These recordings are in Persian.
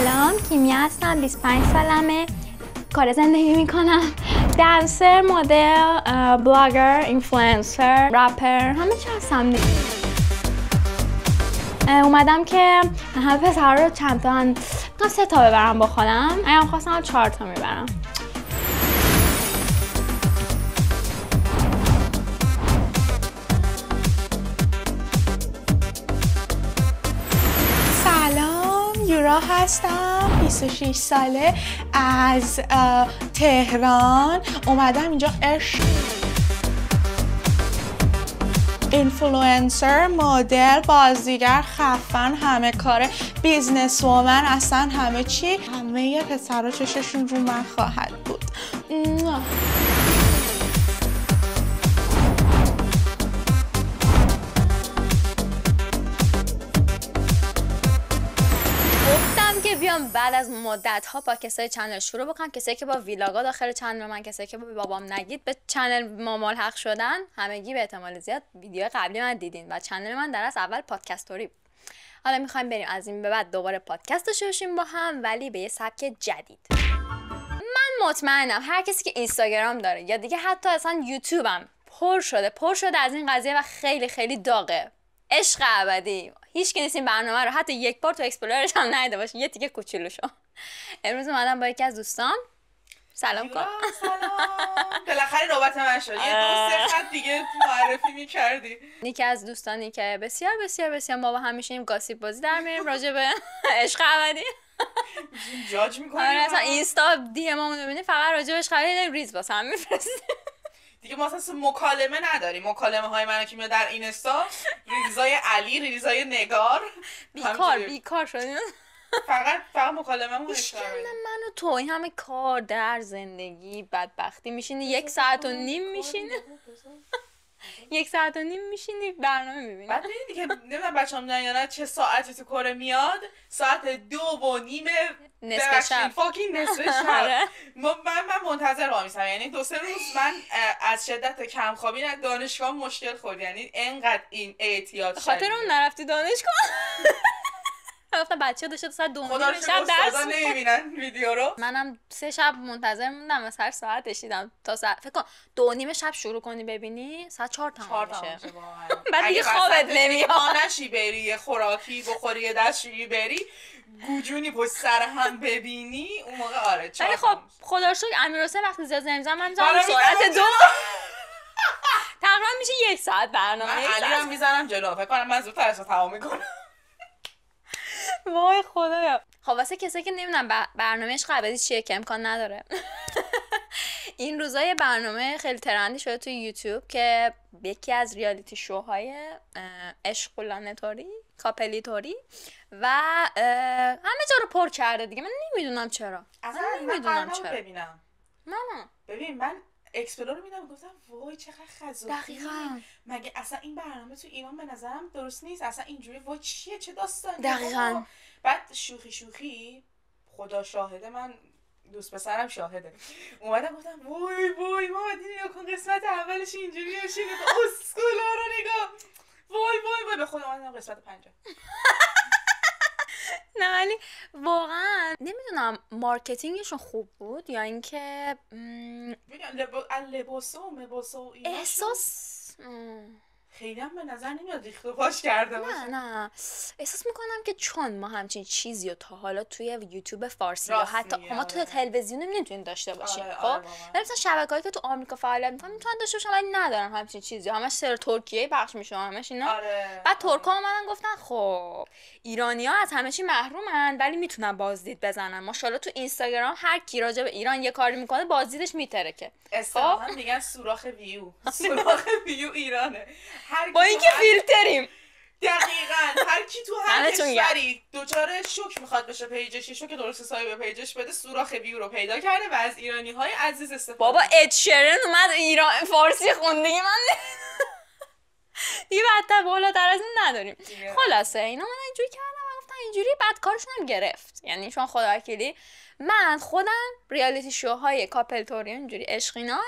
سلام، کیمیا هستم، 25 سالمه، کار زندگی میکنم، دنسر، مدل، بلاگر، اینفلوئنسر، رپر، همه چی هستم. اومدم که همه پسرها رو چند تا 3 تا ببرم با خودم. اگه خواستم 4 تا میبرم. یورا هستم، 26 ساله، از تهران اومدم اینجا. اینفلوئنسر، مدل، بازیگر، خفن، همه کاره، بیزنس وومن، اصلا همه چی. همه پسرها چششون رو من خواهد بود. بیام بعد از مدت ها با کسای چنل شروع بکنم، کسایی که با ویلاگا داخل چنل من، کسایی که با بابام نگید به چنل ما ملحق شدن. همگی به احتمال زیاد ویدیو قبلی من دیدین و چنل من در از اول پادکستوری بود. حالا میخوایم بریم از این به بعد دوباره پادکست داشته باشیم با هم، ولی به یه سبک جدید. من مطمئنم هر کسی که اینستاگرام داره یا دیگه حتی اصلا یوتیوبم پر شده از این قضیه و خیلی خیلی داغه. عشق ابدی. هیچ کی نیست این برنامه رو حتی یک بار تو اکسپلوررش هم ندیده باشه، یه تیکه کوچولوشو. امروز اومدم با یکی از دوستان. سلام کن. سلام. بالاخره نوبت من شد. یه 2-3 خط دیگه معرفی می‌کردی. یکی از دوستانی که بسیار بسیار بسیار ما با هم میشیم گاسیپ بازی در میاریم راجع به عشق ابدی. جاج می‌کنیم. آره اصلا اینستا دی اممون رو ببینید فقط راجع به عشق ابدی ریز واسه هم می‌فرستیم. دیگه ما اصلا مکالمه نداریم. مکالمه های منو که میاد در اینستا، ریزای علی، ریزای نگار، بیکار شدیم. فقط مکالمه مون اشکال من و تو این همه کار در زندگی بدبختی میشینی 1.5 ساعت میشینی 1.5 ساعت میشینی برنامه میبینی. بعد ببین دیگه نمیدونم بچه‌ها میدونن یا نه چه ساعتی تو کره میاد. ساعت 2:30 نصف شب. نصف شب. من منتظر وامیستم. یعنی 2-3 روز من از شدت کمخوابی از دانشگاه مشکل خورد. یعنی انقدر این اعتیاد شد. خاطر اون نرفتی دانشگاه؟ گفتم بچه‌ها داشته تا ساعت 2:30 شب درس نمیبینن ویدیو رو. منم 3 شب منتظر موندم و سر ساعت دیدم تا ساعت فکر کن 2:30 شب شروع کنی ببینی ساعت 4 تمام میشه. بعد دیگه خوابت نمیاد. نشی بری خوراکی بخوری یه دستشویی بری گوجونی پشت سر هم ببینی اون موقع آره. ولی خب خدا رو شکر امیرحسین وقتی زیاد زنگ من میذارم سرعت 2 تقریبا میشه 1 ساعت برنامه. من علی هم میزنم جلو. فکر کنم من زودتر اسو تمام میکنم. وای خدایا. خب واسه کسایی که نمیدونن برنامه عشق ابدی چیه که امکان نداره این روزا یه برنامه خیلی ترندی شده توی یوتیوب که یکی از ریالیتی شوهای عشق‌لانه‌طوری کاپلیطوری و همه جا رو پر کرده دیگه. من نمیدونم چرا. اصلا نمیدونم چرا. ببینم. ببین من اکسپلور رو میدم گفتم وای چقدر خزوخی. دقیقاً. مگه اصلا این برنامه تو ایران به نظرم درست نیست. اصلا اینجوری وای چیه چه داستانی. دقیقاً. بعد شوخی خدا شاهده من دوست پسرم شاهده اومدم گفتم وای ما دیدی کن قسمت اولش اینجوری بشه اسکولا رو نگاه وای به خودم اومدم قسمت 5. نه ولی واقعا نمیدونم مارکتینگشون خوب بود یا اینکه لباسه و مباسه و اینا احساس خیلی هم به نظر نمیاد ریخت و پاش کرده باشه. نه احساس میکنم که چون ما همچین چیزی رو تا حالا توی یوتیوب فارسی یا حتی ما توی تلویزیون نمیتونیم داشته باشیم. خب مثلا شبکه‌هایی که تو آمریکا فعالیت میکنن میتونن داشته باشن ولی ندارن همچین چیزی. همش سر ترکیه پخش میشه همش اینا. بعد ترک‌ها اومدن گفتن خب ایرانی‌ها از همه چی محرومن ولی میتونن بازدید بزنن. ماشاءالله تو اینستاگرام هر کی راجع به ایران یه کاری میکنه بازدیدش میترکه. اصلا میگن سوراخ ویو ایرانه. با اینکه فیلتریم. دقیقاً هر کی تو هر کشوری دوچاره شوک میخواد بشه پیجش شوک درست حسابی به پیجش بده سوراخ ویو رو پیدا کرده و از ایرانی‌های عزیز استفاده. بابا اد شیرن اومد ایران فارسی خوندگی من دیگه بدتر بالاتر از این نداریم. خلاصه اینا من اینجوری کردم و گفتن اینجوری بعد کارشون هم گرفت. یعنی چون خداوکیلی من خودم ریالیتی شوهای کاپل توری اینجوری عشقینا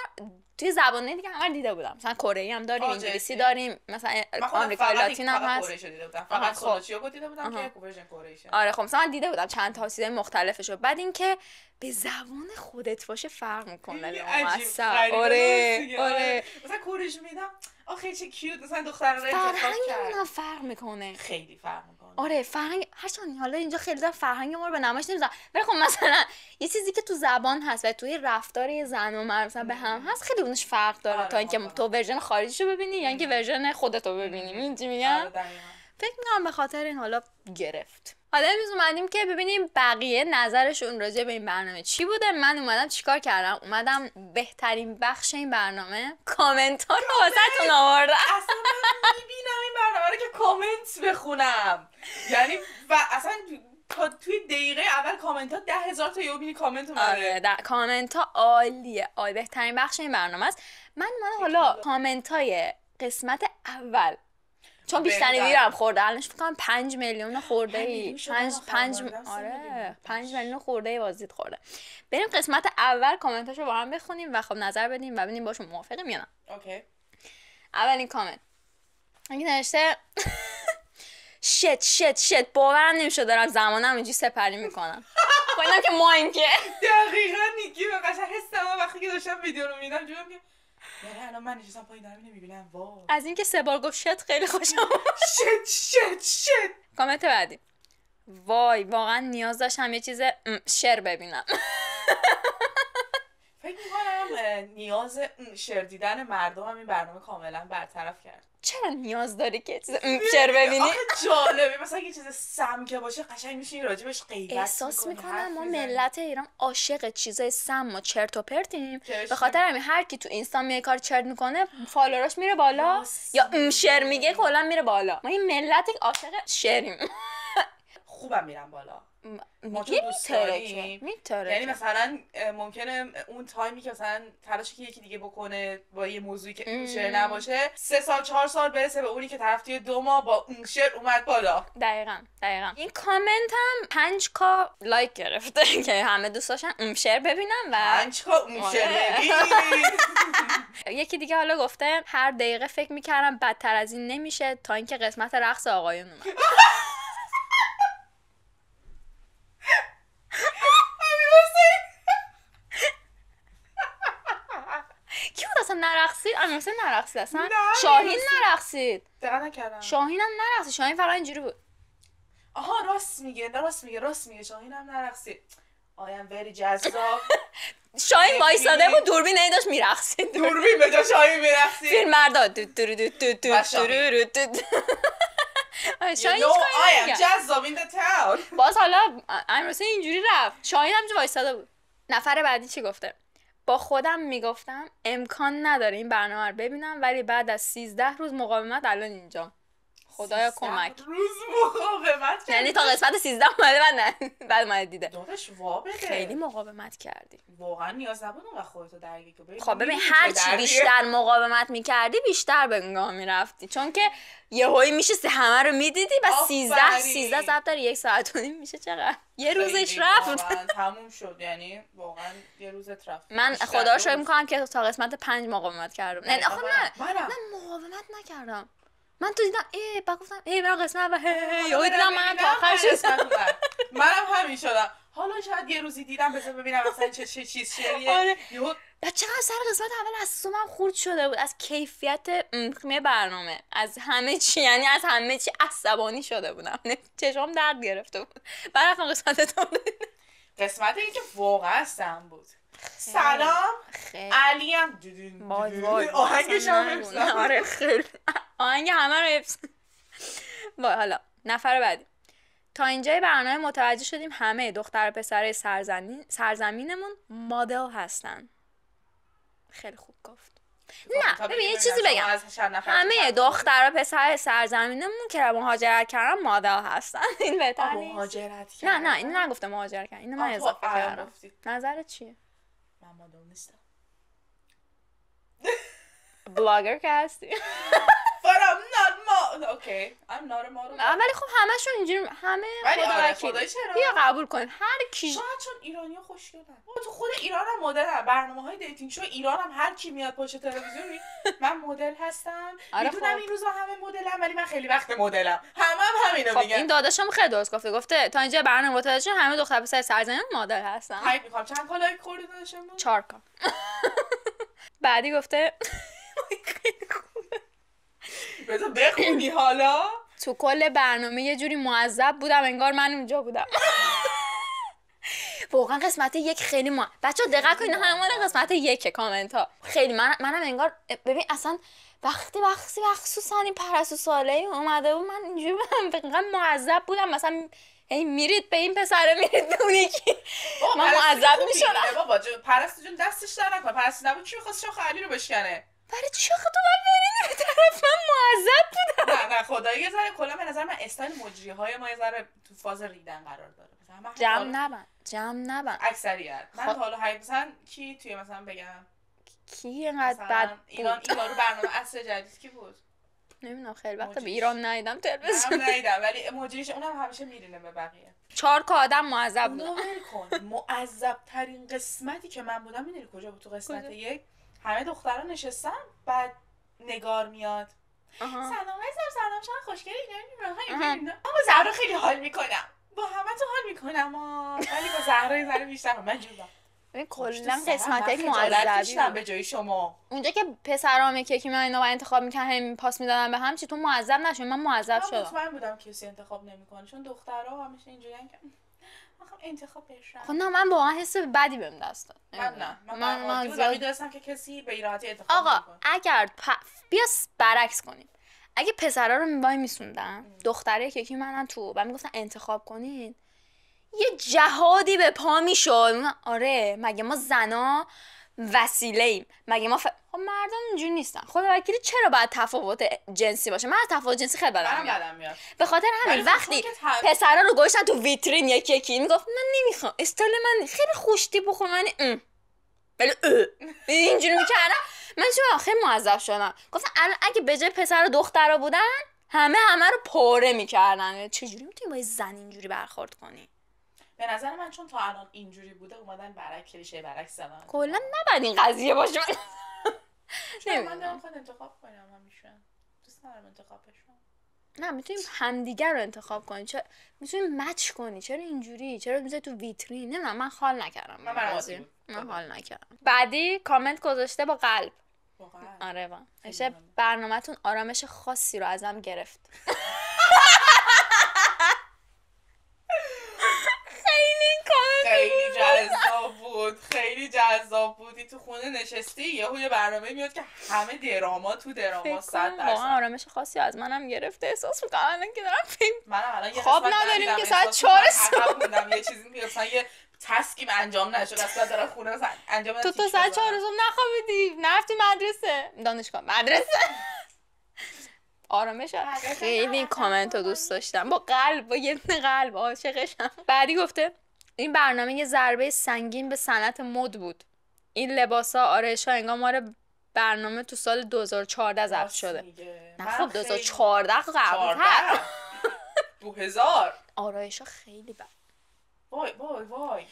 توی زبانه دیگه همه دیده بودم. مثلا کره ای هم داریم، انگلیسی داریم، مثلا آمریکایی لاتین هم هست. فقط سولوچیو دیده بودم که ورژن کره شه. آره خب مثلا من دیده بودم چند تا چیز مختلفشو. بعد اینکه به زبان خودت باشه فرق میکنه. آره مثلا کورش میدم آخه چه کیوت، مثلا دخترای فرهنگ اونم فرق میکنه، خیلی فرق میکنه. آره فرهنگ هرچند حالا اینجا خیلی در فرهنگ ما رو به نمایش نمیذارم، ولی خب مثلا یه چیزی که تو زبان هست و توی رفتار زن و مرد مثلا به هم هست خیلی اونش فرق داره. آره تا اینکه تو ورژن خارجیشو ببینی یا اینکه ورژن خودتو ببینی. می‌دونی چی میگم؟ فکر می‌کنم به خاطر این حالا گرفت. حالا امروز اومدیم که ببینیم بقیه نظرشون راجع به این برنامه چی بوده. من اومدم چیکار کردم؟ اومدم بهترین بخش این برنامه کامنت‌ها رو واسهتون آوردم. اصلا من میبینم این برنامه رو که کامنت بخونم، یعنی و اصلا توی دقیقه اول کامنت ها 10,000 تا یوبینی کامنت اومده. آره کامنت ها عالیه، بهترین بخش این برنامه است. من حالا کامنت های قسمت اول چون بیشتری ویو خورده الانش فکر کنم 5 میلیون خورده ای 5 میلیون خورده ای بازدید خورده. بریم قسمت اول کامنتاشو با هم بخونیم و خب نظر بدیم و ببینیم باشون موافقیم یا نه. اوکی. اولین کامنت اینکه نوشته شت باورم نمیشه دارم زمانم اینجوری سپری میکنم. خب اینم که ما این که دقیقاً میگی و قشنگ حسم وقتی که داشتم ویدیو رو میدیدم جوری میگم یعنی الان من نشستم پایین دارم نمیبینم. واو از اینکه 3 بار گفت شت خیلی خوشم شت. کامنت بعدی وای واقعا نیاز داشتم یه چیز شر ببینم. فکر میکنم نیاز شر دیدن مردم هم این برنامه کاملا برطرف کرد. چرا نیاز داری که چیز شر ببینی؟ آخه جالبه مثلا یه چیز سم که باشه قشنگ میشه راجبش غیبت احساس میکنم ما ملت ایران عاشق چیزای سم و چرت و پرتیم، به خاطر همین هر کی تو اینستا میاد کار چرت میکنه فالووراش میره بالا یا شر میگه کلا میره بالا. ما این ملت عاشق شریم. خوبم میرم بالا. میتره یعنی مثلا ممکنه اون تایمی که مثلا تلاشی که یکی دیگه بکنه با یه موضوعی که اون شعر نباشه 3 سال 4 سال برسه به اونی که طرف توی 2 ماه با اون شعر اومد بالا. دقیقاً این کامنت هم 5K لایک گرفته که همه دوست داشتن اون شعر ببینم و 5K اون شعر ببینید. یکی دیگه حالا گفته هر دقیقه فکر میکردم بدتر از این نمیشه تا اینکه قسمت رقص آقایون اومد. کی بود اصلا نرقصید؟ امیرحسین نرقصید اصلا. شاهین نرقصید. دقیقا نکردم. شاهین هم نرقصید. شاهین فقط اینجوری بود. آها راست میگه شاهین هم نرقصید. I am very جذاب. شاهین وایساده بود دوربین داشت میرقصید. دوربین به جا شاهین میرقصید. فیلم مردا شاهین I am جذاب in the town. باز حالا امیرحسین اینجوری رفت. شاهین همینجوری وایساده بود. نفر بعدی چی گفته؟ با خودم میگفتم امکان نداره این برنامه رو ببینم ولی بعد از 13 روز مقاومت الان اینجام. خدایا کمک. روز مقاومت یعنی تا قسمت 13 اومده بعد من دیده. داداش وا بده. خیلی مقاومت کردی. واقعا نیاز نبود اون خودتو درگیر کنی. خب ببین هر چی بیشتر مقاومت میکردی بیشتر به انگاه میرفتی، چون که یهویی میشه همه رو میدیدی و 13 ضرب در 1 ساعت و نیم میشه چقدر؟ یه روزش رفت. تموم شد. یعنی واقعا یه روزت رفت. من خدا رو شکر میکنم که تا قسمت 5 مقاومت کردم. نه آخه من مقاومت نکردم. من تو دیدم بعد گفتم برم قسمت و یهو دیدم من تا آخر شدم. منم همین شدم. حالا شاید یه روزی دیدم بذار ببینم مثلا چه چیز شریه. یهو چقدر سر قسمت اول اعصابم خورد شده بود از کیفیت برنامه، از همه چی، یعنی از همه چی عصبانی شده بودم. چشام درد گرفته بود. بعد رفتم قسمتی که واقعا سم بود. سلام علی هم آهنگش هم آره خیلی آهنگ همه رو حفظ. حالا نفر بعدی تا اینجای برنامه متوجه شدیم همه دختر و پسرای سرزمینمون مدل هستن. خیلی خوب گفت. نه ببین یه چیزی بگم، همه دختر و پسرای سرزمینمون که مهاجرت کردن مدل هستن. این بهتر نیست؟ مهاجرت کردن؟ نه اینو نگفتم مهاجرت کردن، اینو من اضافه کردم. نظرت چیه؟ من مدل نیستم. بلاگر که هستی. but I'm not model. Okay, I'm not a model. ولی خب همشون اینجوری همه ولی خدا آره وکیل. خدای چرا؟ بیا قبول کن هر کی شاید چون ایرانی‌ها خوشگلن. تو خود ایران هم مدلن. برنامه‌های دیتینگ شو ایران هم هر کی میاد پشت تلویزیون من مدل هستم. آره میدونم خب. این روزا همه مدلن ولی من خیلی وقت مدلم. همه همینو خب میگن. این داداشم خیلی درست گفته تا اینجا برنامه متوجه همه دختر پسر سرزمین مدل هستن. هایپ می‌کنم. چند تا لایک خورده داداشم؟ 4 تا. بعدی گفته بذار بخونی حالا. تو کل برنامه یه جوری معذب بودم انگار من اونجا بودم. واقعا قسمت یک خیلی بچه‌ها دقت کنین همون قسمت یک کامنت ها خیلی منم انگار ببین اصلا وقتی مخصوصا این پرستو صالحی اومده بود من اینجوری بودم انقدر معذب بودم مثلا میرید به این پسره میرید به اون یکی من معذب میشدم. بابا پرستو جون دستش در نکنه. پرستو نبود کی می‌خواست شاخ علی رو بشکنه؟ برای چی آخه تو من برید به طرف من معذب بودم. نه خدایی یه ذره کلا به نظر من استایل مجری‌های ما یه ذره تو فاز ریدن قرار داره. جمع نبن اکثریت من حالا مثلا کی توی مثلا بگم کی اینقدر بد بود ایران رو برنامه عصر جدید کی بود نمیدونم خیلی وقتا به ایران ندیدم تلویزیون ندیدم ولی مجریش اونم همیشه میرینه به بقیه 4 تا آدم معذب بود. کن معذب ترین قسمتی که من بودم میدونی کجا بود؟ تو قسمت یک همه دخترا نشستن بعد نگار میاد سلام عزیزم سلام چقدر خوشگلی نمیدونم اما زهرا خیلی حال میکنم با همه تو حال میکنم ولی با زهرا یه ذره بیشتر من جوزم این کلا قسمت معذبی بود به جای شما اونجا که پسرام که من اینا انتخاب میکنن هم پاس میدادن به هم چی تو معذب نشون من معذب شدم. مطمئن بودم کسی انتخاب نمیکنه چون دخترها همیشه اینجوریان که آخه انتخاب بشن. خب نه من واقعا حس بدی بهم دست داد. من میدونستم که کسی به ایراتی انتخاب آقا نمیکنه. اگر بیا برعکس کنیم اگه پسرا رو وای میسوندن دختره که منن تو و میگفتن انتخاب کنین یه جهادی به پا میشد. آره مگه ما زنا وسیله ایم مگه ما خب مردم اینجوری نیستن خدا وکیلی چرا باید تفاوت جنسی باشه؟ من از تفاوت جنسی خیلی بدم میاد به خاطر همین وقتی پسرا رو گذاشتن تو ویترین یکی میگفت من نمیخوام استایل من خیلی خوشتیپ و من ولی اینجوری میکردم من چون خیلی معذب شدم گفتم الان اگه به جای پسر و دخترا بودن همه رو پاره میکردن چجوری میتونی با زن اینجوری برخورد کنی؟ به نظر من چون تا الان اینجوری بوده اومدن برعکس کلیشه برعکس زدن کلا نباید این قضیه باشه. من دارم خود انتخاب کنم همیشه دوست ندارم انتخاب بشم. نه میتونیم همدیگر رو انتخاب کنی میتونیم مچ کنی چرا اینجوری چرا میذاری تو ویترین نمیدونم من حال نکردم من حال نکردم. بعدی کامنت گذاشته با قلب آره برنامه‌تون آرامش خاصی رو ازم گرفت. خیلی جذاب بودی تو خونه نشستی یه برنامه میاد که همه دراما 100% واقعا آرامش خاصی از منم گرفته احساس می‌کنم الان که دارم منم الان خواب نداریم که ساعت 4 صبح یه چیزی میگه مثلا یه تسکی انجام نشد اصلا دارم خونه مثلا انجام تو ساعت 4 صبح نخوابیدی نرفتی مدرسه دانشگاه مدرسه آرامش خیلی این کامنت رو دوست داشتم با قلب با یه قلب عاشقشم. بعدی گفته این برنامه یه ضربه سنگین به صنعت مد بود. این لباسا آرایش‌ها انگار مال برنامه تو سال 2014 ضبط شده. نه خب 2014 قبل‌تر 2000 آرایش‌ها خیلی بد. وای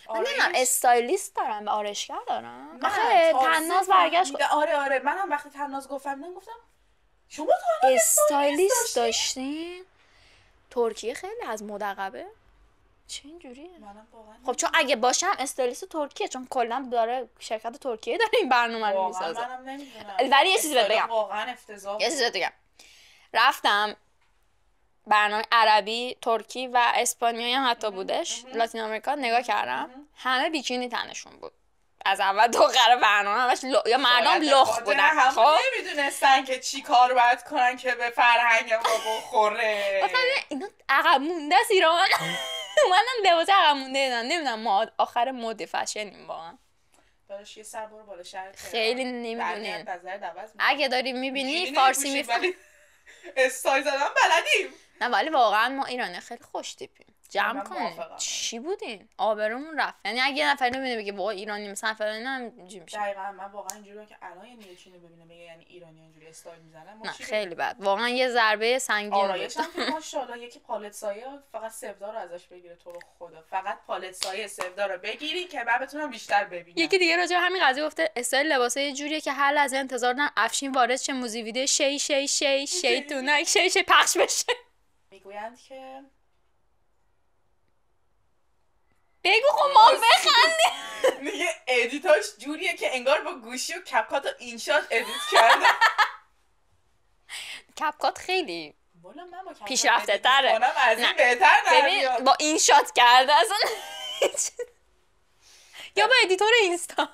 من نمیدونم استایلیست دارن به آرایشگر دارن. آخه تناز برگشت آره منم وقتی تناز گفتم شما تا استایلیست داشتین؟ ترکیه خیلی از مد عقبه. چه اینجوریه؟ خب چون اگه باشم استایلیست ترکیه چون کلا داره شرکت ترکیه داره این برنامه رو میسازه. منم نمیدونم. ولی یه چیزی بگم. واقعا افتضاح. یه چیزی بگم. رفتم برنامه عربی، ترکی و اسپانیایی هم حتی بودش. لاتین آمریکا نگاه کردم. همه بیکینی تنشون بود. از اول تا آخر برنامه همش یا مردم لخت بودن. خب نمیدونستن که چی کار باید کنن که به فرهنگ ما بخوره. آخه اینا عقب مونده است ایران. منم لباس عقب مونده دیدم نمیدونم ما آخر مد فشنیم واقعا. داداش یه سر برو بالا شهر خیلی نمیدونین. اگه داری میبینی فارسی میفهمی. استایل زدن بلدیم. نه ولی واقعا ما ایرانی خیلی خوش تیپیم. جمع من کنین موافقم. چی بودین آبرومون رفت. یعنی اگه یه نفر نمیده بگه با ایرانی مثلا فلان اینجوری میشه. دقیقاً من واقعا اینجوریه که الان یعنی چینی ببینه میگه یعنی ایرانی اینجوری استایل میزنن ما نه چی خیلی بد واقعا یه ضربه سنگین آرایش بود. هم که ماشاءالله یکی پالت سایه فقط سفدا رو ازش بگیره تو رو خدا فقط پالت سایه سفدا رو بگیری که من بتونم بیشتر ببینم. یکی دیگه راجع به همین قضیه گفته استایل لباسه یه جوریه که هر لحظه انتظار دارن افشین وارد شه موزیک ویدیو شی تونک شی پخش بشه. میگویند که بگو خب ما بخندیم. میگه ادیتاش جوریه که انگار با گوشی و کپکات و اینشات ادیت کرده. کپکات خیلی والا من با کپکات پیشرفته ادیت تره. میکنم از این نه. بهتر در ببین میاد. با این شات کرده اصلا یا با ادیتور اینستا.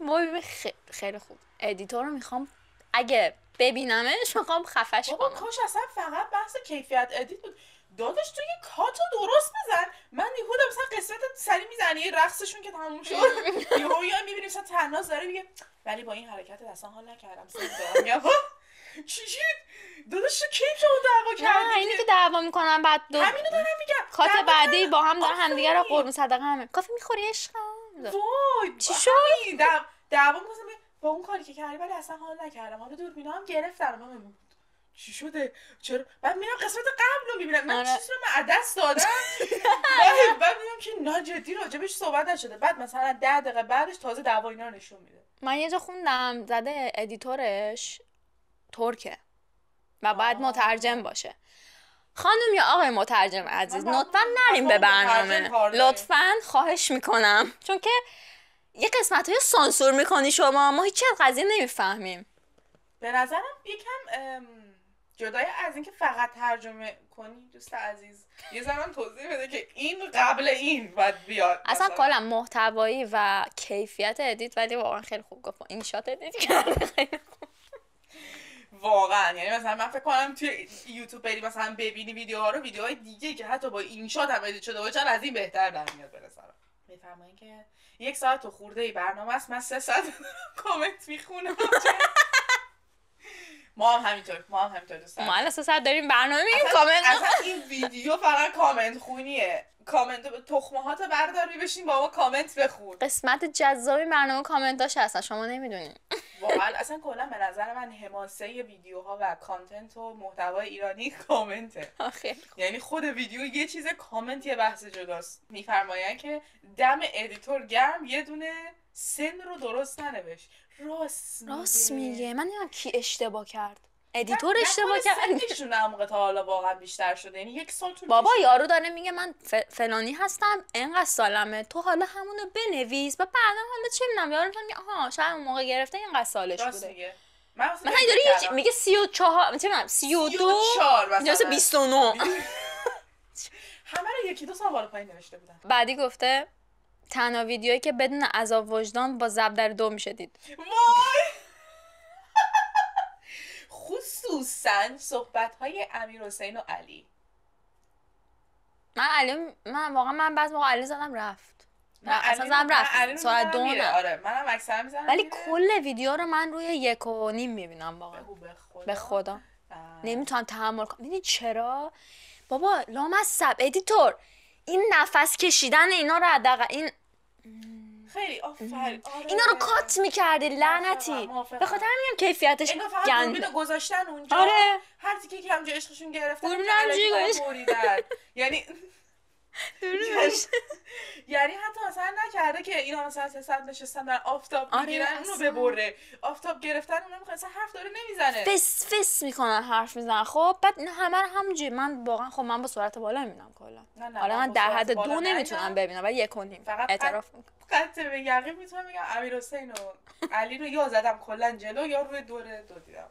ما خیلی خوب ادیتور رو میخوام اگه ببینمش میخوام خفش بابا کنم. کاش اصلا فقط بحث کیفیت ادیت بود. داداش تو یه کاتو درست بزن. من یهودا مثلا قسمت سری میزنی یه رقصشون که تموم شد یهو یا میبینیم مثلا تناز داره میگه ولی با این حرکت اصلا حال نکردم سر دارم میگم چی داداش تو کیف شما دعوا کردی؟ نه اینی که دعوا میکنن بعد همینو دارم میگم. کات دعوا بعدی کردن. با هم دارن همدیگه رو آفرین. قربون صدقه همه کافی میخوری عشقم. وای چی شد؟ دعوا میکنم با اون کاری که کردی ولی اصلا حال نکردم. حالا دوربینا هم گرفتم. چی شده؟ چرا؟ بعد میرم قسمت قبل رو میبینم من آره. چیزی رو من عدس دادم. بعد میگم که نه جدی راجبش صحبت نشده. بعد مثلا 10 دقیقه بعدش تازه دعوا اینا رو نشون میده. من یه جا خوندم زده ادیتورش ترکه و باید مترجم باشه. خانم یا آقای مترجم عزیز من لطفا نریم به برنامه لطفا خواهش میکنم چون که یه قسمت های سانسور میکنی شما ما هیچی از قضیه نمیفهمیم. به نظرم یکم جدای از اینکه فقط ترجمه کنی دوست عزیز یه زمان توضیح بده که این قبل این باید بیاد اصلا کلا محتوایی و کیفیت ادیت ولی واقعا خیلی خوب گفت این شات ادیت کرده خیلی خوب واقعا. یعنی مثلا من فکر کنم توی یوتیوب بری مثلا ببینی ویدیوهای دیگه که حتی با این شات هم ادیت شده باشن از این بهتر در میاد به نظرم. میفهمین که 1 ساعت و خورده ای برنامه است من 3 ساعت کامنت میخونم. ما هم همینطور دوستان. ما الان 3 ساعت داریم برنامه میگیم کامنت. اصلا این ویدیو فقط کامنت خونیه. کامنت تخمهات بردار بشین با ما کامنت بخون. قسمت جذابی برنامه کامنتاش هستن شما نمیدونین. واقعا اصلا کلا به نظر من حماسه ویدیوها و کانتنت و محتوای ایرانی کامنته. خیلی یعنی خود ویدیو یه چیز کامنت یه بحث جداست. میفرمایند که دم ادیتور گرم یه دونه سن رو درست ننوشت. راست میگه. من نمیدونم کی اشتباه کرد. ادیتور اشتباه کرد. سنشون هم موقع تا حالا واقعا بیشتر شده. یعنی 1 سال طول بابا یارو داره میگه من فلانی هستم انقدر سالمه تو حالا همونو بنویس و بعدا حالا چه میدونم یارو میگه آها شاید اون موقع گرفته اینقدر سالش بوده. میگه. من مثلا داره میگه 34 چه میدونم 32 مثلا 29 همه رو 1-2 سال بالا پایین نوشته بودن. بعدی گفته تنها ویدیویی که بدون عذاب وجدان با ضرب در دو میشه دید. وای خصوصا صحبت‌های امیرحسین و علی. من واقعا بعضی موقع علی زدم رفت. اصلا زدم رفت. ساعت 2 نه. آره منم اکثرا میزنم. ولی کل ویدیو رو من روی 1.5 میبینم واقعا. به خدا. نمیتونم تحمل کنم. ببین چرا؟ بابا لامصب ادیتور این نفس کشیدن اینا رو حداقل این خیلی آفرین. اینا رو کات می‌کردی لعنتی. به خاطر میگم کیفیتش گنده گذاشتن اونجا. آره. هر تیکه که همونجا عشقشون گرفتن. یعنی حتی مثلا نکرده که اینا مثلا 300 نشستن در آفتاب میگیرن اونو ببره. آفتاب گرفتن اونو میخواد اصلا حرف داره نمیزنه. فس میکنن حرف میزنن. خب بعد همه رو همونجوری من واقعا خب من با سرعت بالا میبینم کلا. حالا من در حد 2 نمیتونم ببینم ولی 1.5 اعتراف میکنم. قطع به یقین میتونم بگم امیرحسین و علی رو یا زدم کلا جلو یا روی دو دیدم.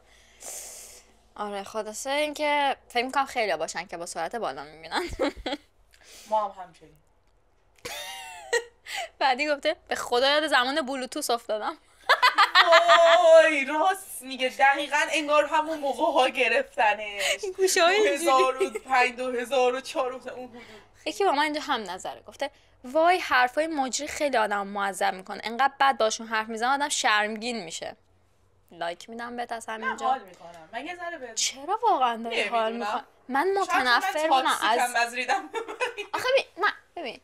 آره خلاصه اینکه فکر میکنم خیلی باشن که با سرعت بالا میبینن. ما هم همچنین. بعدی گفته به خدا یاد زمان بلوتوث افتادم. وای راست میگه دقیقاً انگار همون موقع ها گرفتنش. این گوشه های 2005 2004 اون حدود. یکی با من اینجا هم نظره گفته وای حرفای مجری خیلی آدم معذب میکنه انقدر بد باشون حرف میزنه آدم شرمگین میشه. لایک میدم بهت از من همینجا. حال میکنم. من یه ذره به چرا واقعا داری حال میکنم؟ من متنفر بودم از ریدم. آخه ببین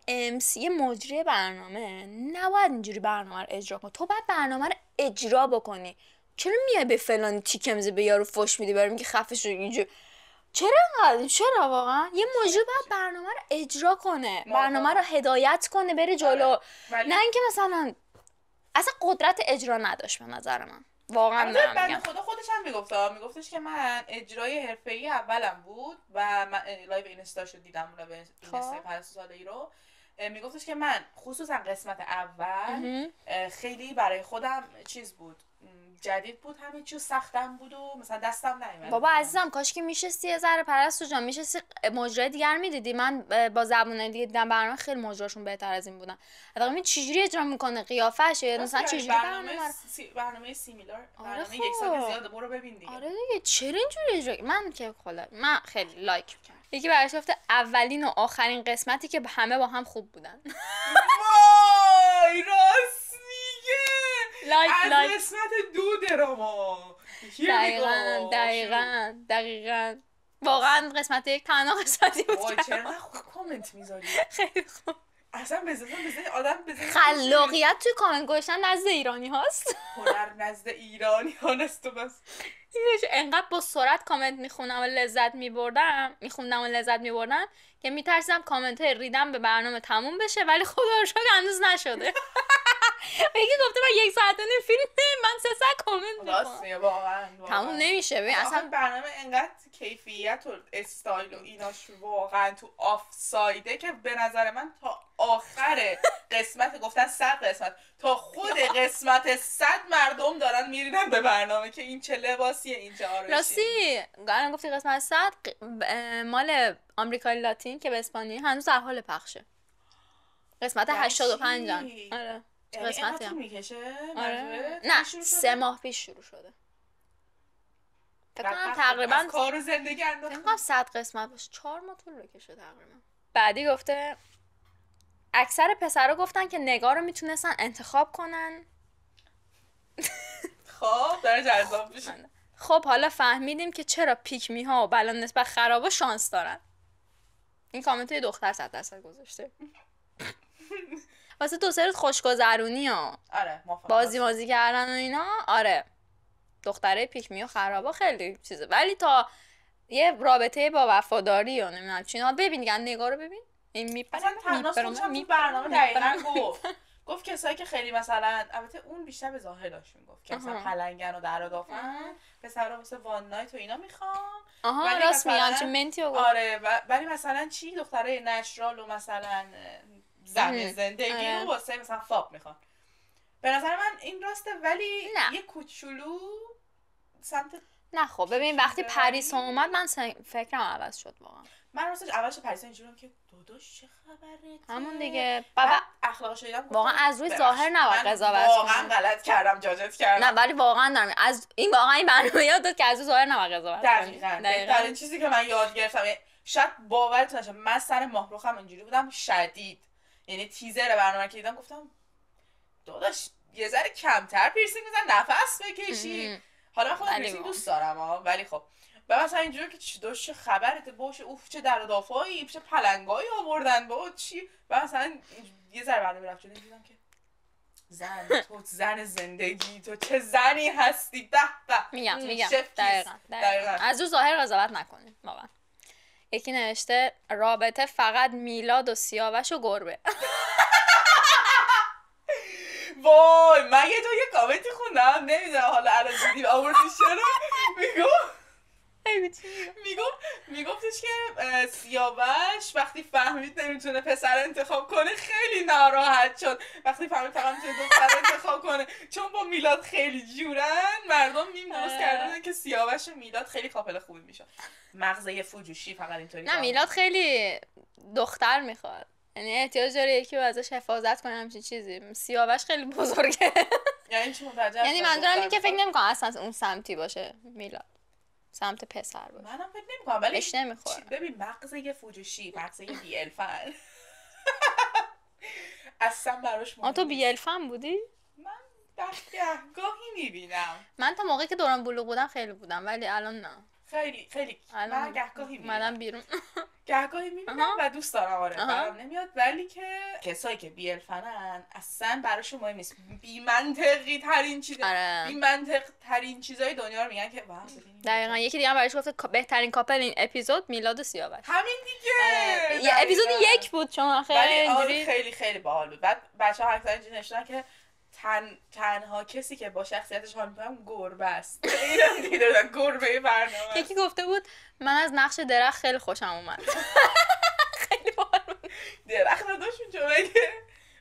یه یه مجری برنامه نباید اینجوری برنامه رو اجرا کنه. تو باید برنامه رو اجرا بکنی. چرا میای به فلانی تیکه میزی به یارو فوش میدی برای میگی خفه شو اینجوری؟ چرا واقعا یه مجری باید برنامه رو اجرا کنه، برنامه رو هدایت کنه بره جلو، نه اینکه مثلا اصلا قدرت اجرا نداشت به نظر من واقعا. دارم میگم خدا خودش هم میگفتش که من اجرای حرفه‌ای اولم بود و من لایو اینستاشو دیدم، لایو اینستا پرستو ساله‌ای رو. میگفتش که من خصوصا قسمت اول خیلی برای خودم چیز بود، جدید بود، همه چیز سختم بود و مثلا دستم نمیاد. بابا عزیزم کاش که میشستی یه ذره پرستو جان، میشستی مجرای دیگر میدیدی. من با زبونای دیگه دیدم برنامه خیلی مجراشون بهتر از این بودن. حداقل این چجوری اجرا میکنه قیافش، مثلا چجوری برنامه سیمیلار، برنامه یکسان زیاده، برو ببین دیگه. آره دیگه چرا اینجوری اجرا؟ من خیلی لایک کردم. یکی براش گفته اولین و آخرین قسمتی که همه با هم خوب بودن. وای راست میگه. لایک قسمت 2 دراما. دقیقاً واقعا قسمت 1 تنها قسمتی بود. وای چرا خوب کامنت میذاری؟ خیلی خوب. اصلا بزن آدم خلاقیت توی کامنت گوشتن نزد ایرانی هاست. هنر نزد ایرانی ها نست و بس. انقدر با سرعت کامنت میخوندم و لذت میبردم که میترسیدم کامنت های ریدم به برنامه تموم بشه، ولی خدا رو شکر هنوز نشده. یکی گفته من 1 ساعت فیلم من 3 ساعت کامنت میخونم. واقعا تموم نمیشه. ببین اصلا برنامه انقدر کیفیت و استایل و ایناش واقعا تو آف سایده که به نظر من تا آخر قسمت گفتن 100 قسمت تا خود قسمت 100 مردم دارن میرینن به برنامه که این چه لباسیه، این چه آرایشی. راستی الان گفتی قسمت 100 مال آمریکای لاتین که به اسپانیایی هنوز در حال پخشه. قسمت 85 آره قسمتی میکشه. آره. نه 3 ماه پیش شروع شده. فکر کنم تقریبا کار و زندگی انداخت. فکر کنم 100 قسمت باشه. 4 ماه طول بکشه تقریبا. بعدی گفته اکثر پسرا گفتن که نگار رو میتونستن انتخاب کنن. خب داره جذاب میشه. خب حالا فهمیدیم که چرا پیکمی ها و بلان نسبت خرابا شانس دارن. این کامنت دختر 100% گذاشته. واسه تو سرت خوشگذرونی ها. آره بازی کردن و اینا. آره دختره پیکمی و خرابا خیلی چیزه، ولی تا یه رابطه با وفاداری و نمیدونم چینا ببین دیگه. نگار رو ببین این میپره. اصلا تناس برنامه دقیقاً گفت کسایی که خیلی مثلا، البته اون بیشتر به ظاهر داشت میگفت که مثلا پلنگن و درادافن پسرا واسه وان نایت و اینا میخوان. ولی راست میگن چه منتی و آره ولی مثلا چی دختره نچرال و مثلا زن زندگی رو واسه مثلا فاپ میخوان. به نظر من این راسته، ولی یه کوچولو سمت نه. خب ببین وقتی پریسا اومد من فکرم عوض شد واقعا. من راستش اولش پریسا اینجوریام که داداش چه خبره، همون دیگه بابا اخلاقش دیدم واقعا از روی ظاهر نباید قضاوت کنی. واقعا غلط کردم، جاجت کردم. نه ولی واقعا دارم از این واقعا این برنامه یاد داد که از روی ظاهر نباید قضاوت کنی. دقیقاً این چیزی که من یاد گرفتم. شاید باورتون نشه من سر ماهروخم اینجوری بودم شدید، یعنی تیزر برنامه که دیدم گفتم داداش یه ذره کمتر پیرسینگ بزن نفس بکشی. حالا من خودم پیرسینگ دوست دارم ولی خب و مثلا اینجوری که چه خبرت باشه، اوف چه در و دافایی، چه پلنگایی آوردن با چی، و مثلا یه ذره برنامه رفت شده دیدم که زن تو زن زندگی، تو چه زنی هستی. به میگم دقیقاً از رو ظاهر قضاوت نکنیم واقعا. یکی نوشته رابطه فقط میلاد و سیاوش و گربه. وای من یه کامنتی خوندم نمیدونم حالا الان دیدیم آوردیش چرا میگفتش که سیاوش وقتی فهمید نمیتونه پسر انتخاب کنه خیلی ناراحت شد، وقتی فهمید فقط میتونه دختر انتخاب کنه، چون با میلاد خیلی جورن. مردم میم درست کردن که سیاوش و میلاد خیلی کاپل خوبی میشن. مغزه فوجوشی فقط اینطوری. نه میلاد خیلی دختر میخواد، یعنی احتیاج داره یکی رو ازش حفاظت کنه همچین چیزی. سیاوش خیلی بزرگه. یعنی چی متوجه؟ یعنی منظورم اینه که فکر نمی‌کنم اصلا اون سمتی باشه میلاد، سمت پسر باشه. منم فکر نمی‌کنم، ولی بهش نمیخوره. ببین مغزه فوجوشی، مغزه بی الفن. اصلا براش مهم. تو بی الفن بودی؟ من گاهی میبینم. من تا موقعی که دوران بلوغ بودم خیلی بودم ولی الان نه. خیلی من گهگاهی منم بیرون گهگاهی میبینم و دوست دارم. آره برام نمیاد، ولی که کسایی که بی الفنن اصلا براشون مهم نیست. بی منطقی ترین چیزای دنیا رو میگن که واو ببینید. دقیقاً یکی دیگه هم برایش گفته بهترین کاپل این اپیزود میلاد و سیاوش. همین دیگه. یه اپیزود 1 بود چون خیلی خیلی باحال بود. بعد بچه‌ها اکثرا اینجوری نشدن که تنها کسی که با شخصیتش حال میکنم گربه است. اینم دیدم گربه برنامه. یکی گفته بود من از نقش درخت خیلی خوشم اومد. خیلی باحال بود. درخت نداشت اونجا مگه؟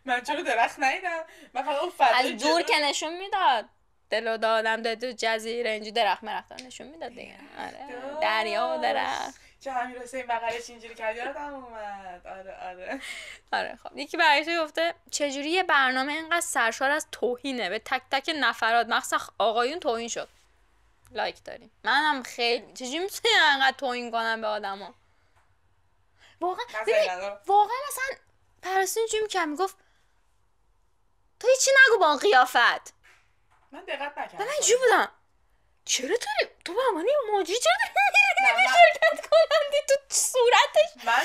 من چرا درخت ندیدم؟ من فقط اون فضای از دور که نشون میداد دلو دادم دادو جزیره اینجوری درخت نشون میداد دیگه. آره دریا و درخت. چه امیر حسین بغلش اینجوری کرد یادم اومد. آره خب یکی برایش گفته چجوری یه برنامه اینقدر سرشار از توهینه به تک تک نفرات مخصوصا آقایون توهین شد. لایک داریم. منم خیلی چجوری میتونی اینقدر توهین کنم به آدما؟ واقعا اصلا پرستو اینجوری میگفت تو هیچی نگو با اون قیافت. من دقت نکردم. من اینجوری بودم چرا تو به عنوان مجری چرا نمیری شرکت کنندی تو صورتش؟ من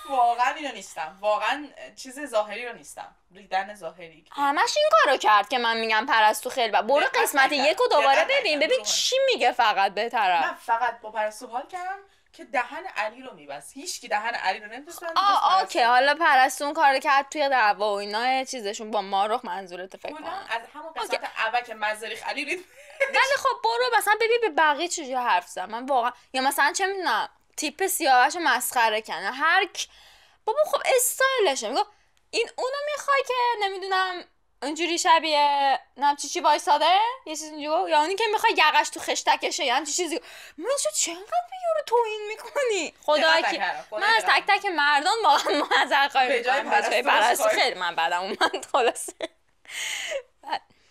واقعا اینو نیستم. واقعا چیز ظاهری رو نیستم. ریدن ظاهری. همش این کارو کرد که من میگم پرستو خیلی برو قسمت 1 رو دوباره ببین چی میگه فقط به طرف. من فقط با پرستو حال کردم که دهن علی رو میبست. هیچکی دهن علی رو نمی‌بست. اوکی حالا پرستو اون کارو کرد توی دعوا و اینا چیزشون با ماروخ منظورت فکر کنم. از همون قسمت اول که مزریخ علی رید. ولی خب برو مثلا ببین به بقیه چجوری حرف زدن. من واقعا یا مثلا چه میدونم تیپ سیاوشو مسخره کنه بابا خب استایلشه. میگه این اونو میخوای که نمیدونم اونجوری شبیه چی وایساده یه چیز اینجوری یا اونی که میخوای یقش تو خشتکشه یا همچین چیزی. من چقدر به یارو توهین میکنی خدا کی من از تک تک مردان واقعا معذرت خواهی میکنم به پرستو خیلی من بعدم اومد خلاصه.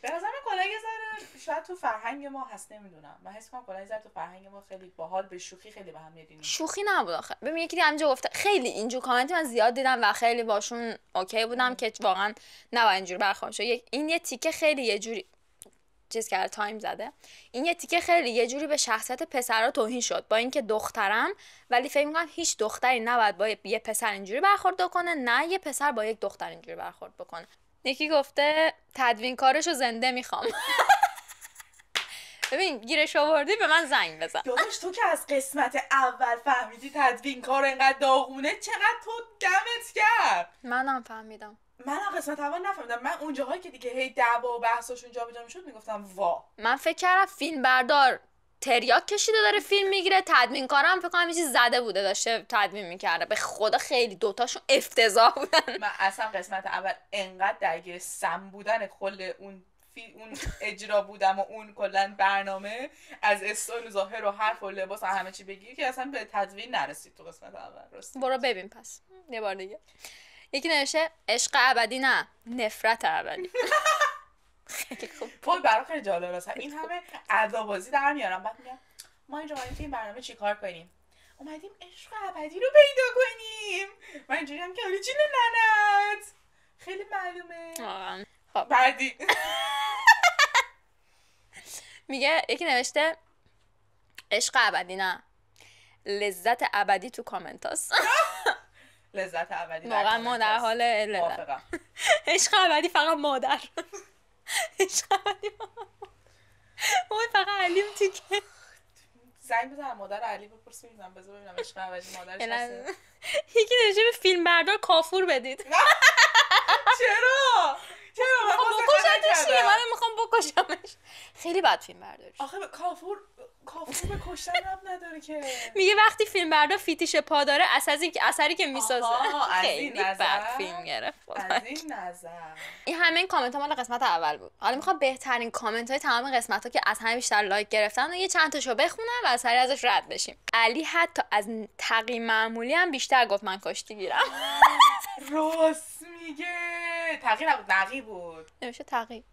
به نظرم کلا یه ذره شاید تو فرهنگ ما هست نمیدونم. من حس می‌کنم کلا یه ذره تو فرهنگ ما خیلی باحال به شوخی خیلی به هم میدین. شوخی نبود آخه. ببین یکی دیگه همینجا گفته خیلی اینجور کامنتی من زیاد دیدم و خیلی باشون اوکی بودم که واقعا نباید اینجوری برخورد شه. این یه تیکه خیلی یه جوری چیز کرده تایم زده. این یه تیکه خیلی یه جوری به شخصیت پسرا توهین شد با اینکه دخترم ولی فکر می‌کنم هیچ دختری نباید با یه پسر اینجوری برخورد کنه نه یه پسر با یک دختر اینجوری برخورد بکنه. یکی گفته تدوین کارشو زنده میخوام. ببین گیرش آوردی به من زنگ بزن. داداش تو که از قسمت اول فهمیدی تدوین کار اینقدر داغونه چقدر تو دمت کرد. منم فهمیدم. من قسمت اول نفهمیدم. من اون جاهایی که دیگه هی دعوا و بحثاشون جابجا میشد میگفتم وا. من فکر کردم فیلم بردار تریاک کشیده داره فیلم میگیره تدوین کارم فکر کنم یه چیز زده بوده داشته تدوین میکرده. به خدا خیلی دوتاشون افتضاح بودن. من اصلا قسمت اول انقدر درگیر سم بودن کل اون اجرا بودم و اون کلا برنامه از استایل و ظاهر و حرف و لباس و همه چی بگیر که اصلا به تدوین نرسید تو قسمت اول. راست برو ببین پس یه بار دیگه. یکی نوشته عشق ابدی نه نفرت ابدی. خیلی خوب. برام خیلی جالب است. این همه ادابازی در میارم بعد میگم ما اینجا اومدیم این برنامه چیکار کنیم؟ اومدیم عشق ابدی رو پیدا کنیم. من اینجوری هم که جون ننت خیلی معلومه. خب بعدی میگه یکی نوشته عشق ابدی نه لذت ابدی تو کامنت هست. لذت ابدی واقعا ما در حال لذت. عشق ابدی فقط مادر. عشق ابدی وای فقط علیم تیکه. زنگ بزن مادر علی بپرس ببینم ببینم عشق ابدی مادرش هست. یکی نوشته به فیلم بردار کافور بدید. چرا بکشتش دیگه من میخوام بکشمش. خیلی بد فیلم برداری. آخه کافور به کشتن ربط نداره که. میگه وقتی فیلم بردار فیتیش پا داره اثری که میسازه خیلی بد فیلم گرفت. از این نظر این همه این کامنت ها مال قسمت اول بود. حالا میخوام بهترین کامنت های تمام قسمت ها که از همه بیشتر لایک گرفتن و یه چند تاشو بخونم و از سری ازش رد بشیم. علی حتی از تقی معمولی هم بیشتر گفت من کشتی گیرم. راست میگه. تقی نبود نقی بود. نمیشه تقی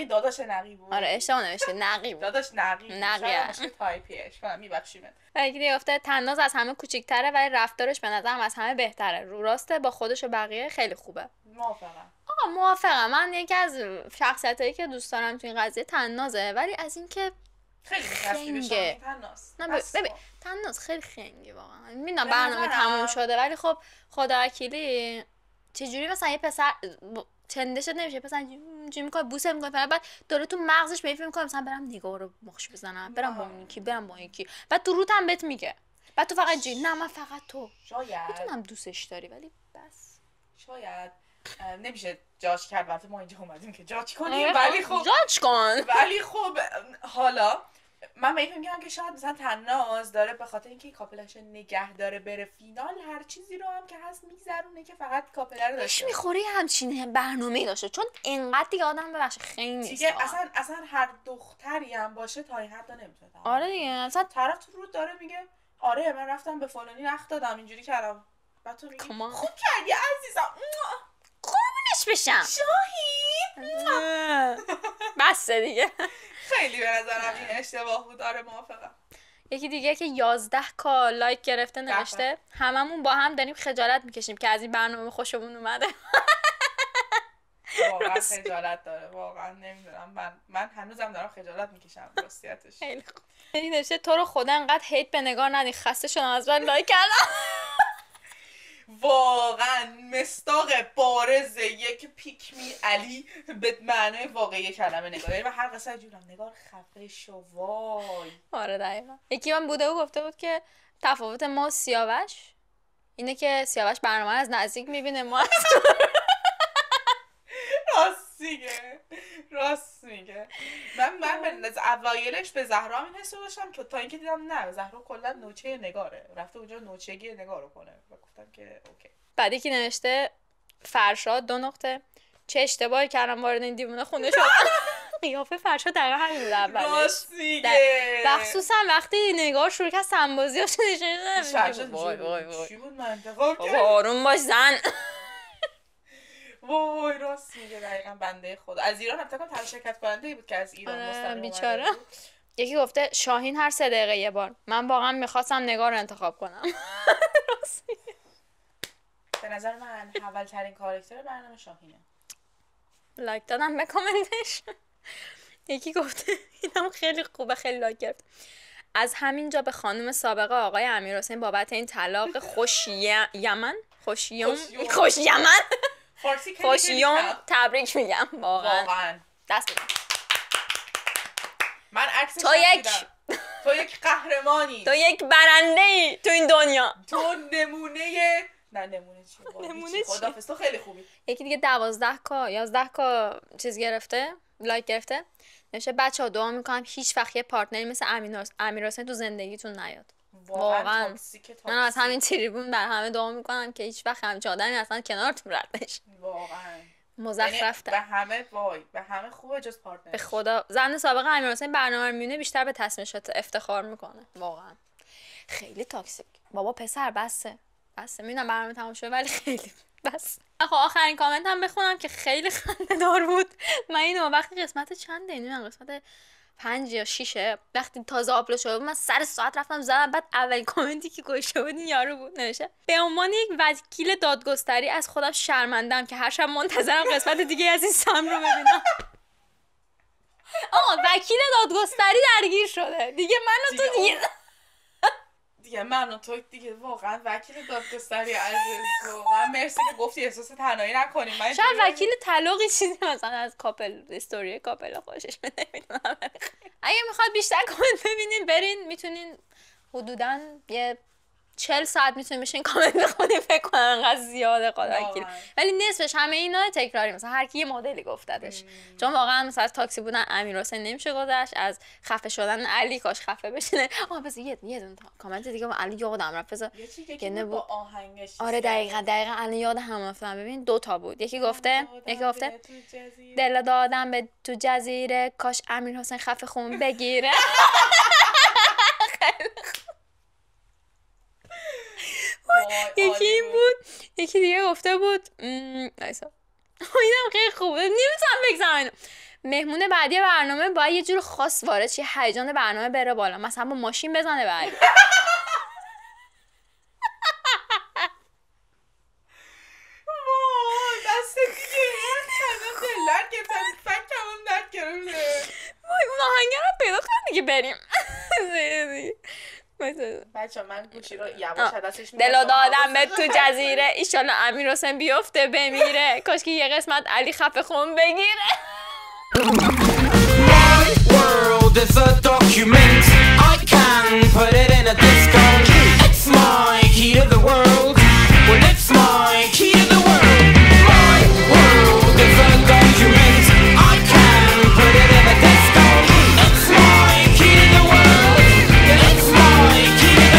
داداش نقی بود. آره اشتباه نوشته نقی بود. داداش نقی بود. نقیه. تایپیش کنم میبخشیمت. یکی گفته تناز از همه کوچیک‌تره ولی رفتارش به نظرم از همه بهتره. رو راسته با خودش و بقیه خیلی خوبه. موافقم. آقا موافقم، من یکی از شخصیتایی که دوست دارم تو این قضیه طنازه، ولی از اینکه خیلی می‌خواستی بشم تناس. نه ببین طناز خیلی خنگه واقعا. میدونم برنامه تموم شده ولی خب خدا وکیلی چجوری مثلا یه پسر چندشت نمیشه، پسر اینجوری میکنه بوسه میکنه بعد داره تو مغزش به این فکر میکنه مثلا برم نگاه رو مخش بزنم، برم با اون یکی، برم با اون یکی، بعد تو روت هم بهت میگه، بعد تو فقط جی نه من فقط تو. شاید میدونم دوستش داری ولی بس شاید نمیشه جاج کرد. البته ما اینجا اومدیم که جاج کنیم ولی خب جاج کن. ولی خب حالا من به این فکر می‌کنم که شاید مثلا طناز داره به خاطر اینکه کاپلش نگه داره بره فینال، هر چیزی رو هم که هست میگذرونه که فقط کاپل رو داشته. میخوری همچین برنامه‌ای داشته، چون اینقدر دیگه آدم ببخشه خیلی نیست دیگه. اصلا هر دختری هم باشه تا این حد نمیتونه. آره دیگه اصلا طرف تو رو داره میگه آره من رفتم به فلانی نخ دادم اینجوری کردم، بعد تو میگی خوب کردی عزیزم قربونش بشم شاهین. بسه دیگه. خیلی به نظرم این اشتباه بود. آره موافقم. یکی دیگه که 11k لایک گرفته نوشته هممون با هم داریم خجالت میکشیم که از این برنامه خوشمون اومده. واقعا خجالت داره، واقعا نمیدونم، من هنوزم دارم خجالت میکشم راستیتش. خیلی خوب. این نوشته تو رو خدا انقدر هیت به نگار ندی، خسته شدم از من لایک کردم. واقعا مصداق بارز یک پیکمی علی به معنای واقعی کلمه نگار. و هر قصه جونم نگار خفه شو وای. آره دقیقا. یکی من بوده و گفته بود که تفاوت ما و سیاوش اینه که سیاوش برنامه از نزدیک میبینه، ما راست میگه. من از اوایلش به زهرا این حسو داشتم که تا اینکه دیدم نه زهرا کلا نوچه نگاره، رفته اونجا نوچگی نگار رو کنه و گفتم که اوکی. بعد یکی نوشته فرشاد 2 نقطه چه اشتباهی کردم وارد این دیوونه خونه شدم. قیافه فرشاد دقیقا همین بود اولش. راست میگه. مخصوصا وقتی نگار شروع کرد سنبازیاشو نشون فرشاد وای چی بود من انتخاب کردم. آروم باش زن. وای راست میگه دقیقاً. بنده خدا از ایران هم تکان شرکت کننده بود که از ایران مستقیم بیچاره. یکی گفته شاهین هر 3 دقیقه یه بار. من واقعا میخواستم نگار رو انتخاب کنم. راست میگه. به نظر من اول ترین کاراکتر برنامه شاهینه. لایک دادم به کامنتش. یکی گفته اینم خیلی خوبه، خیلی لایک گرفت. از همینجا به خانم سابقه آقای امیرحسین بابت این طلاق خوش یمن تبریک میگم. واقعا دست بدم. من عکسش تو یک قهرمانی، تو یک برنده‌ای تو این دنیا، تو نمونه چی خدافظ، تو خیلی خوبی. یکی دیگه 11k چیز گرفته، لایک گرفته. نشه بچه‌ها دعا میکنم هیچ وقت یه پارتنری مثل امیرحسین تو زندگیتون نیاد. واقعا من از همین تریبون بر همه دعا میکنم که هیچ وقت همچین آدمی اصلا کنارتون رد نشه. واقعا مزخرف به همه خوبه جز پارتنر. به خدا زن سابقه امیرحسین برنامه رو میبینه بیشتر به تصمیمش افتخار میکنه. واقعا خیلی تاکسیک. بابا پسر بسه میدونم برنامه تموم شده ولی خیلی بس. خب آخرین کامنت هم بخونم که خیلی خنده‌دار بود. من اینو وقتی قسمت چنده اینو قسمت 5 یا 6 وقتی تازه آپلود شده بود من سر ساعت رفتم زدم، بعد اولین کامنتی که گوشه بود این یارو بود نوشته به عنوان یک وکیل دادگستری از خودم شرمنده‌ام که هر شب منتظرم قسمت دیگه از این سم رو ببینم. آقا وکیل دادگستری درگیر شده دیگه من و تو دیگه من و تو دیگه واقعا وکیل دادگستری عزیز. واقعا مرسی که گفتی احساس تنهایی نکنیم. من شاید وکیل طلاقی چیزی مثلا از کاپل استوری کاپل خوشش نمیدونم. اگه میخواد بیشتر کامنت ببینین برین، میتونین حدوداً یه 40 ساعت میتونین بشین کامنت بخونین. فکر کنم انقدر زیاده خدا وکیل، ولی نصفش همه اینا تکراری، مثلا هر کی یه مدلی گفتدش. چون واقعا مثلا از تاکسی بودن امیرحسین نمیشه گذشت، از خفه شدن علی کاش خفه بشینه. بس یه دونه کامنت دیگه علی یادم رفت بذار یه با آهنگش. آره دقیقاً الان یاد هم افتادم. ببین 2 تا بود. یکی گفته دل دادم به تو جزیره کاش امیرحسین خفه خون بگیره. یکی این بود. یکی دیگه گفته بود ایسا اینم خیلی خوبه نمیتونم بگذارم اینو. مهمون بعدی برنامه باید یه جور خاص وارد شه، هیجان برنامه بره بالا، مثلا با ماشین بزنه بعد. دست دیگه دیگه بریم. بچه من گوشی رو یواش دستش دلو دادم به تو جزیره، ایشالا امیر حسین بیفته بمیره، کاش که یه قسمت علی خفه خون بگیره. My world is a document. I can put it in a